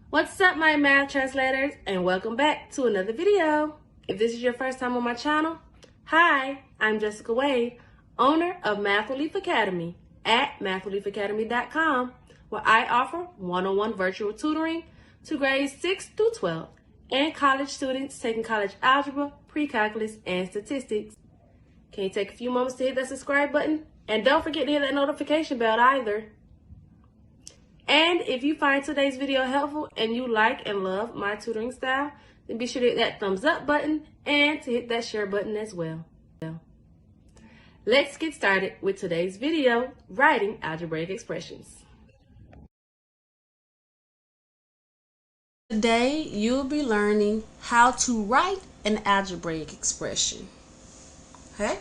What's up, my math translators, and welcome back to another video. If this is your first time on my channel, hi, I'm Jessica Wade, owner of Math Relief Academy at mathreliefacademy.com, where I offer one-on-one virtual tutoring to grades 6 through 12 and college students taking college algebra, pre-calculus, and statistics. Can you take a few moments to hit that subscribe button? And don't forget to hit that notification bell either. And if you find today's video helpful and you like and love my tutoring style, then be sure to hit that thumbs up button and to hit that share button as well. Let's get started with today's video, writing algebraic expressions. Today, you'll be learning how to write an algebraic expression. Okay?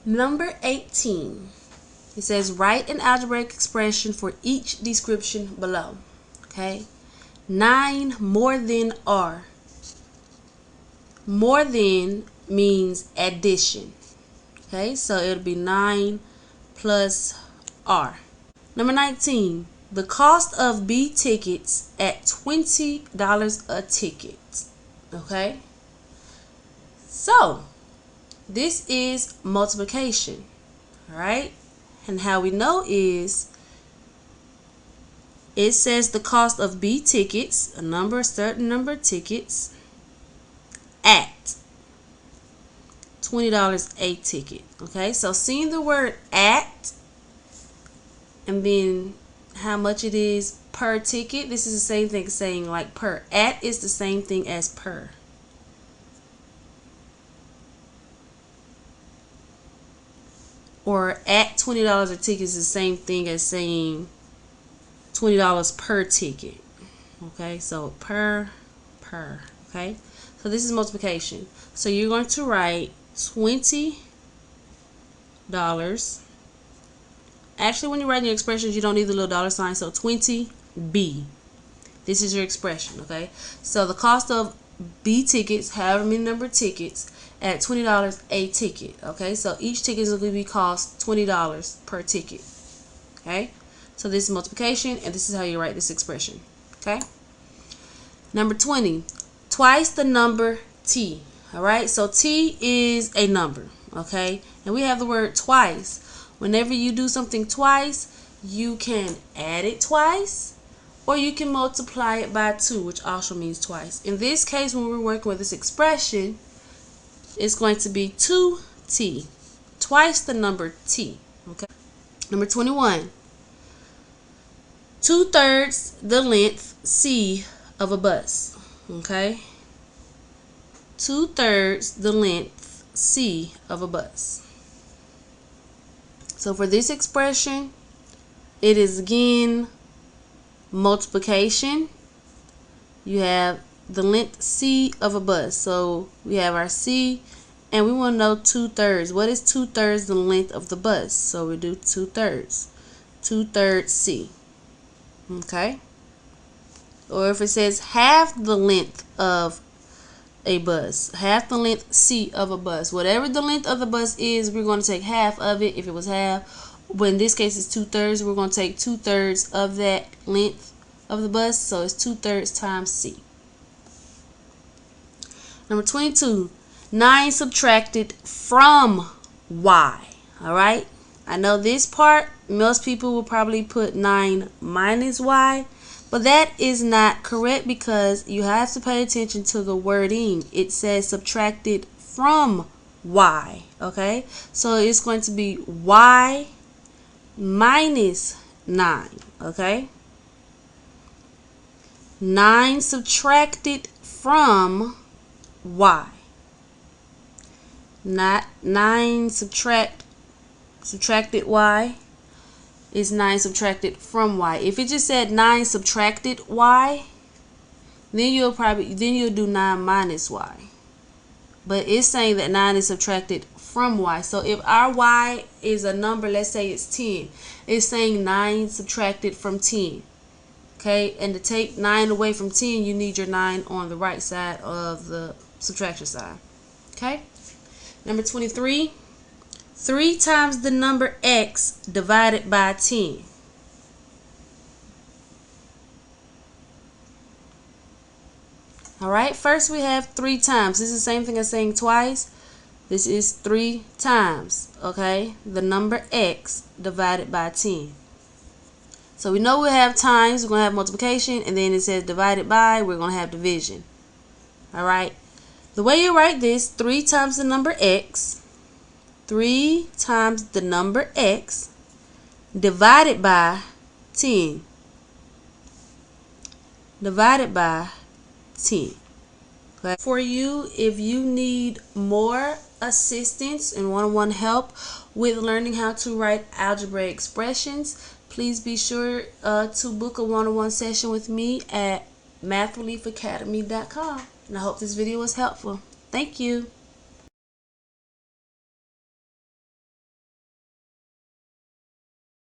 Number 18. It says, write an algebraic expression for each description below. Okay? 9 more than R. More than means addition. Okay? So it'll be 9 plus R. Number 19. The cost of B tickets at $20 a ticket. Okay? So, this is multiplication. Alright? And how we know is, it says the cost of B tickets, a certain number of tickets, at $20 a ticket. Okay, so seeing the word at, and then how much it is per ticket, this is the same thing as saying like per. At is the same thing as per. Or at $20 a ticket is the same thing as saying $20 per ticket. Okay, so per. Okay, so this is multiplication. So you're going to write $20. Actually, when you're writing your expressions, you don't need the little dollar sign. So 20B. This is your expression. Okay, so the cost of B tickets, however many number of tickets, at $20 a ticket. Okay, so each ticket is going to be cost $20 per ticket. Okay, so this is multiplication, and this is how you write this expression. Okay, number 20, twice the number t. All right, so t is a number. Okay, and we have the word twice. Whenever you do something twice, you can add it twice, or you can multiply it by 2, which also means twice. In this case, when we're working with this expression, it's going to be 2t, twice the number t. Okay. Number 21. 2/3 the length c of a bus. Okay. 2/3 the length c of a bus. So for this expression, it is again multiplication. You have the length c of a bus. So we have our c, and we want to know 2/3. What is 2/3 the length of the bus? So we do 2/3. 2/3 c. Okay? Or if it says half the length of a bus, half the length c of a bus. Whatever the length of the bus is, we're going to take half of it if it was half. But in this case, it's 2/3. We're going to take 2/3 of that length of the bus. So it's 2/3 times c. Number 22, 9 subtracted from y. All right. I know this part, most people will probably put 9 minus y, but that is not correct because you have to pay attention to the wording. It says subtracted from y. Okay. So it's going to be y minus 9. Okay. 9 subtracted from y. Not 9 subtracted y. Is 9 subtracted from y. If it just said 9 subtracted y, then you'll do 9 minus y. But it's saying that 9 is subtracted from y. So if our y is a number, let's say it's 10, it's saying 9 subtracted from 10. Okay, and to take 9 away from 10, you need your 9 on the right side of the subtraction side. Okay, number 23, 3 times the number x divided by 10. Alright, first we have 3 times. This is the same thing as saying twice. This is 3 times, okay? The number x divided by 10. So we know we have times, we're going to have multiplication, and then it says divided by, we're going to have division. Alright? The way you write this, 3 times the number x, 3 times the number x, divided by 10. Divided by 10. Okay. For you, if you need more assistance and one-on-one help with learning how to write algebraic expressions, please be sure to book a one-on-one session with me at mathreliefacademy.com. And I hope this video was helpful. Thank you.